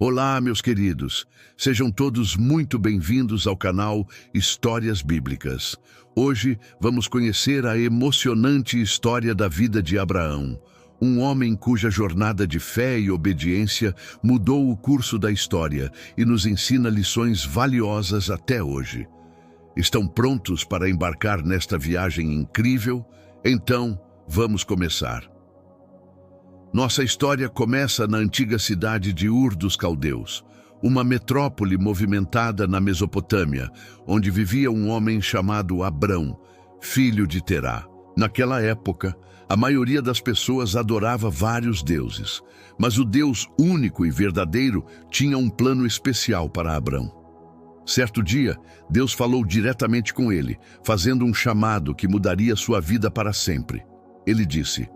Olá, meus queridos. Sejam todos muito bem-vindos ao canal Histórias Bíblicas. Hoje vamos conhecer a emocionante história da vida de Abraão, um homem cuja jornada de fé e obediência mudou o curso da história e nos ensina lições valiosas até hoje. Estão prontos para embarcar nesta viagem incrível? Então, vamos começar. Nossa história começa na antiga cidade de Ur dos Caldeus, uma metrópole movimentada na Mesopotâmia, onde vivia um homem chamado Abrão, filho de Terá. Naquela época, a maioria das pessoas adorava vários deuses, mas o Deus único e verdadeiro tinha um plano especial para Abrão. Certo dia, Deus falou diretamente com ele, fazendo um chamado que mudaria sua vida para sempre. Ele disse: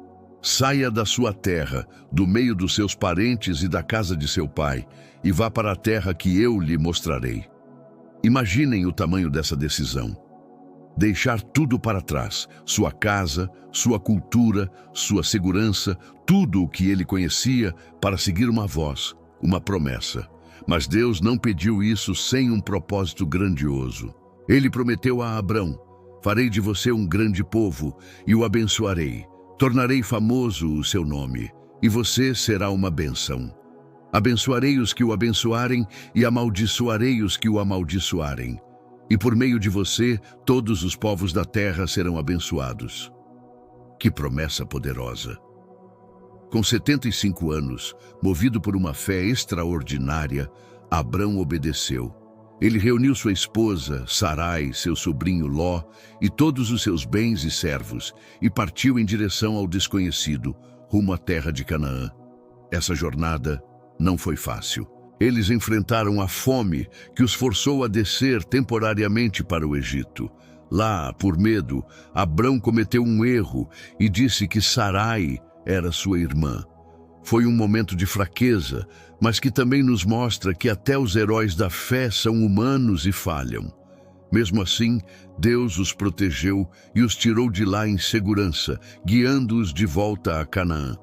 "Saia da sua terra, do meio dos seus parentes e da casa de seu pai, e vá para a terra que eu lhe mostrarei." Imaginem o tamanho dessa decisão. Deixar tudo para trás, sua casa, sua cultura, sua segurança, tudo o que ele conhecia, para seguir uma voz, uma promessa. Mas Deus não pediu isso sem um propósito grandioso. Ele prometeu a Abrão: "Farei de você um grande povo e o abençoarei. Tornarei famoso o seu nome, e você será uma bênção. Abençoarei os que o abençoarem e amaldiçoarei os que o amaldiçoarem. E por meio de você, todos os povos da terra serão abençoados." Que promessa poderosa! Com 75 anos, movido por uma fé extraordinária, Abrão obedeceu. Ele reuniu sua esposa, Sarai, seu sobrinho Ló e todos os seus bens e servos e partiu em direção ao desconhecido, rumo à terra de Canaã. Essa jornada não foi fácil. Eles enfrentaram a fome que os forçou a descer temporariamente para o Egito. Lá, por medo, Abrão cometeu um erro e disse que Sarai era sua irmã. Foi um momento de fraqueza, mas que também nos mostra que até os heróis da fé são humanos e falham. Mesmo assim, Deus os protegeu e os tirou de lá em segurança, guiando-os de volta a Canaã.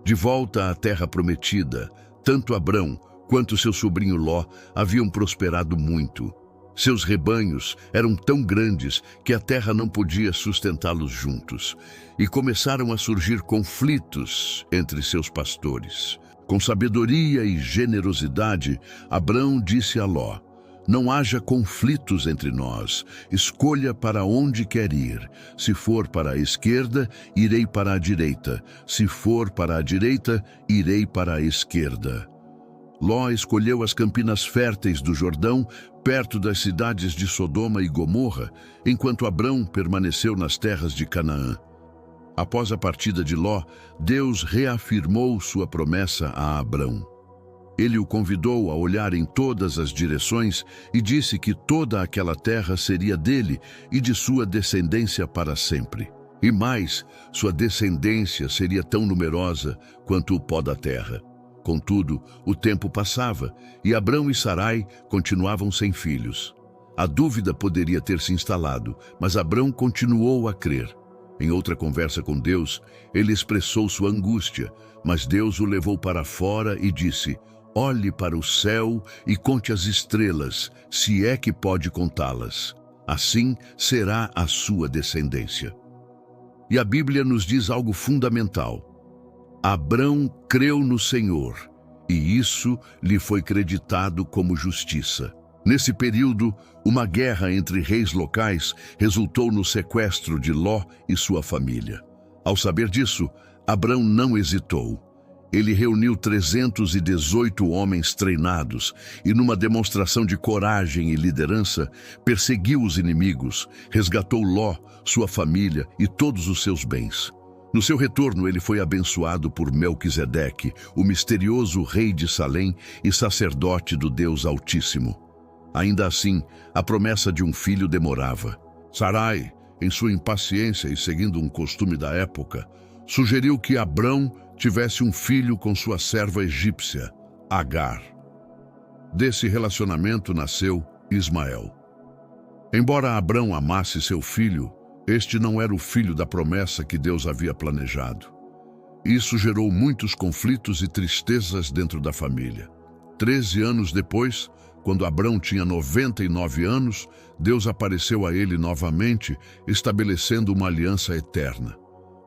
De volta à terra prometida, tanto Abrão quanto seu sobrinho Ló haviam prosperado muito. Seus rebanhos eram tão grandes que a terra não podia sustentá-los juntos, e começaram a surgir conflitos entre seus pastores. Com sabedoria e generosidade, Abrão disse a Ló: "Não haja conflitos entre nós. Escolha para onde quer ir. Se for para a esquerda, irei para a direita. Se for para a direita, irei para a esquerda." Ló escolheu as campinas férteis do Jordão, perto das cidades de Sodoma e Gomorra, enquanto Abrão permaneceu nas terras de Canaã. Após a partida de Ló, Deus reafirmou sua promessa a Abrão. Ele o convidou a olhar em todas as direções e disse que toda aquela terra seria dele e de sua descendência para sempre. E mais, sua descendência seria tão numerosa quanto o pó da terra. Contudo, o tempo passava e Abrão e Sarai continuavam sem filhos. A dúvida poderia ter se instalado, mas Abrão continuou a crer. Em outra conversa com Deus, ele expressou sua angústia, mas Deus o levou para fora e disse: "Olhe para o céu e conte as estrelas, se é que pode contá-las. Assim será a sua descendência." E a Bíblia nos diz algo fundamental. Abrão creu no Senhor, e isso lhe foi creditado como justiça. Nesse período, uma guerra entre reis locais resultou no sequestro de Ló e sua família. Ao saber disso, Abrão não hesitou. Ele reuniu 318 homens treinados e, numa demonstração de coragem e liderança, perseguiu os inimigos, resgatou Ló, sua família e todos os seus bens. No seu retorno, ele foi abençoado por Melquisedeque, o misterioso rei de Salém e sacerdote do Deus Altíssimo. Ainda assim, a promessa de um filho demorava. Sarai, em sua impaciência e seguindo um costume da época, sugeriu que Abrão tivesse um filho com sua serva egípcia, Agar. Desse relacionamento nasceu Ismael. Embora Abrão amasse seu filho, este não era o filho da promessa que Deus havia planejado. Isso gerou muitos conflitos e tristezas dentro da família. 13 anos depois, quando Abrão tinha 99 anos, Deus apareceu a ele novamente, estabelecendo uma aliança eterna.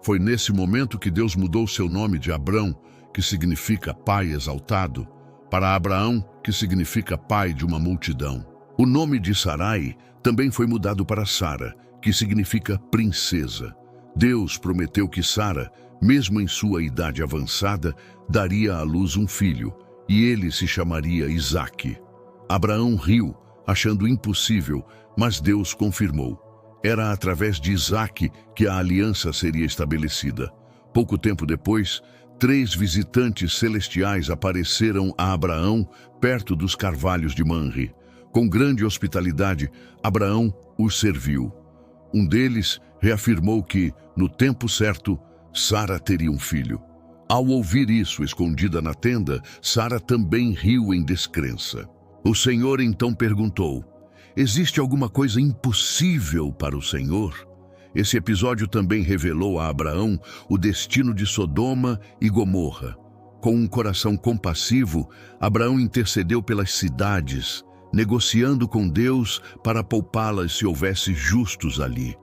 Foi nesse momento que Deus mudou seu nome de Abrão, que significa pai exaltado, para Abraão, que significa pai de uma multidão. O nome de Sarai também foi mudado para Sara, que significa princesa. Deus prometeu que Sara, mesmo em sua idade avançada, daria à luz um filho, e ele se chamaria Isaque. Abraão riu, achando impossível, mas Deus confirmou. Era através de Isaque que a aliança seria estabelecida. Pouco tempo depois, 3 visitantes celestiais apareceram a Abraão perto dos carvalhos de Manre. Com grande hospitalidade, Abraão os serviu. Um deles reafirmou que, no tempo certo, Sara teria um filho. Ao ouvir isso, escondida na tenda, Sara também riu em descrença. O Senhor então perguntou: existe alguma coisa impossível para o Senhor? Esse episódio também revelou a Abraão o destino de Sodoma e Gomorra. Com um coração compassivo, Abraão intercedeu pelas cidades, negociando com Deus para poupá-las se houvesse justos ali.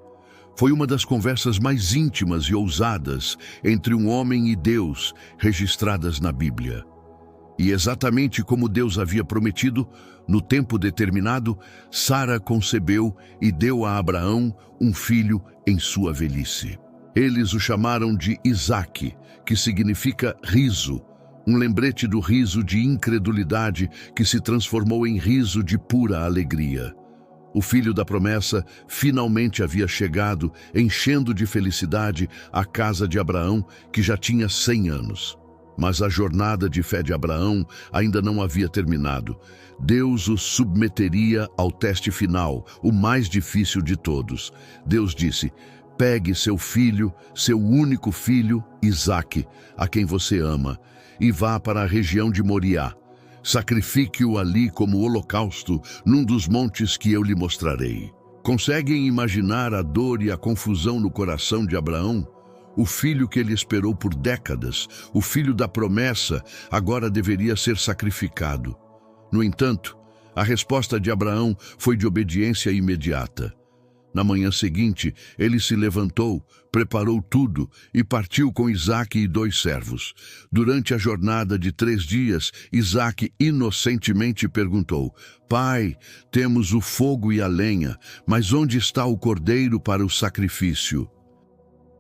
Foi uma das conversas mais íntimas e ousadas entre um homem e Deus registradas na Bíblia. E exatamente como Deus havia prometido, no tempo determinado, Sara concebeu e deu a Abraão um filho em sua velhice. Eles o chamaram de Isaque, que significa riso, um lembrete do riso de incredulidade que se transformou em riso de pura alegria. O filho da promessa finalmente havia chegado, enchendo de felicidade a casa de Abraão, que já tinha 100 anos. Mas a jornada de fé de Abraão ainda não havia terminado. Deus o submeteria ao teste final, o mais difícil de todos. Deus disse: pegue seu filho, seu único filho, Isaque, a quem você ama, e vá para a região de Moriá. Sacrifique-o ali como holocausto num dos montes que eu lhe mostrarei. Conseguem imaginar a dor e a confusão no coração de Abraão? O filho que ele esperou por décadas, o filho da promessa, agora deveria ser sacrificado. No entanto, a resposta de Abraão foi de obediência imediata. Na manhã seguinte, ele se levantou, preparou tudo e partiu com Isaque e 2 servos. Durante a jornada de 3 dias, Isaque inocentemente perguntou: Pai, temos o fogo e a lenha, mas onde está o cordeiro para o sacrifício?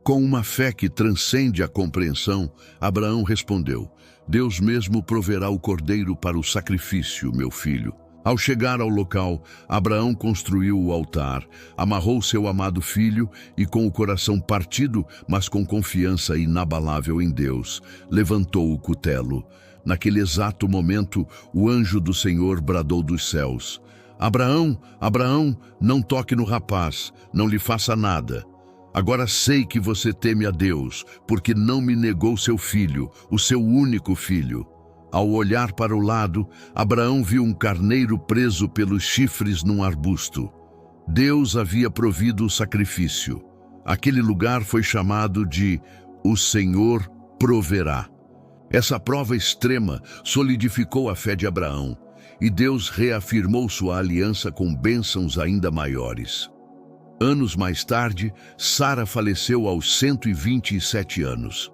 Com uma fé que transcende a compreensão, Abraão respondeu: Deus mesmo proverá o cordeiro para o sacrifício, meu filho. Ao chegar ao local, Abraão construiu o altar, amarrou seu amado filho e, com o coração partido, mas com confiança inabalável em Deus, levantou o cutelo. Naquele exato momento, o anjo do Senhor bradou dos céus: Abraão, Abraão, não toque no rapaz, não lhe faça nada. Agora sei que você teme a Deus, porque não me negou seu filho, o seu único filho. Ao olhar para o lado, Abraão viu um carneiro preso pelos chifres num arbusto. Deus havia provido o sacrifício. Aquele lugar foi chamado de O Senhor Proverá. Essa prova extrema solidificou a fé de Abraão, e Deus reafirmou sua aliança com bênçãos ainda maiores. Anos mais tarde, Sara faleceu aos 127 anos.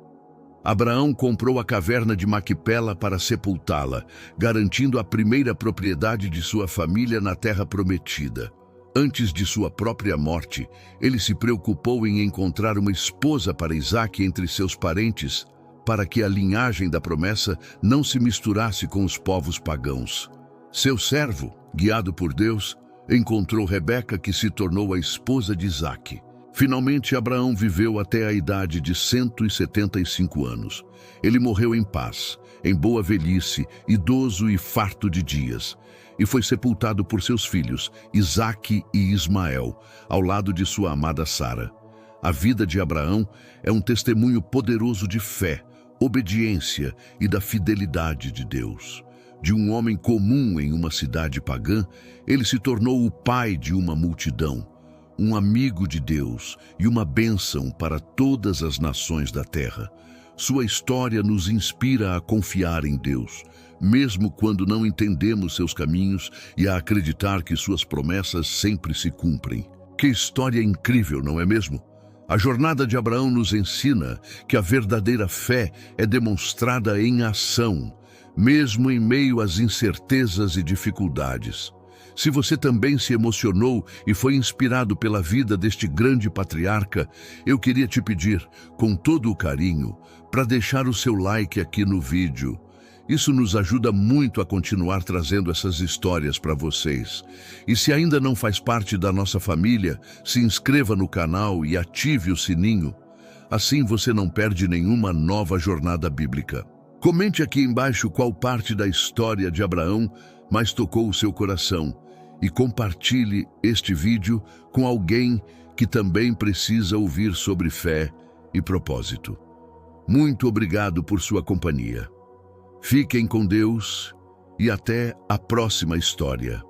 Abraão comprou a caverna de Maquipela para sepultá-la, garantindo a primeira propriedade de sua família na terra prometida. Antes de sua própria morte, ele se preocupou em encontrar uma esposa para Isaque entre seus parentes, para que a linhagem da promessa não se misturasse com os povos pagãos. Seu servo, guiado por Deus, encontrou Rebeca, que se tornou a esposa de Isaque. Finalmente, Abraão viveu até a idade de 175 anos. Ele morreu em paz, em boa velhice, idoso e farto de dias, e foi sepultado por seus filhos, Isaque e Ismael, ao lado de sua amada Sara. A vida de Abraão é um testemunho poderoso de fé, obediência e da fidelidade de Deus. De um homem comum em uma cidade pagã, ele se tornou o pai de uma multidão, um amigo de Deus e uma bênção para todas as nações da terra. Sua história nos inspira a confiar em Deus, mesmo quando não entendemos seus caminhos, e a acreditar que suas promessas sempre se cumprem. Que história incrível, não é mesmo? A jornada de Abraão nos ensina que a verdadeira fé é demonstrada em ação, mesmo em meio às incertezas e dificuldades. Se você também se emocionou e foi inspirado pela vida deste grande patriarca, eu queria te pedir, com todo o carinho, para deixar o seu like aqui no vídeo. Isso nos ajuda muito a continuar trazendo essas histórias para vocês. E se ainda não faz parte da nossa família, se inscreva no canal e ative o sininho. Assim você não perde nenhuma nova jornada bíblica. Comente aqui embaixo qual parte da história de Abraão mais tocou o seu coração e compartilhe este vídeo com alguém que também precisa ouvir sobre fé e propósito. Muito obrigado por sua companhia. Fiquem com Deus e até a próxima história.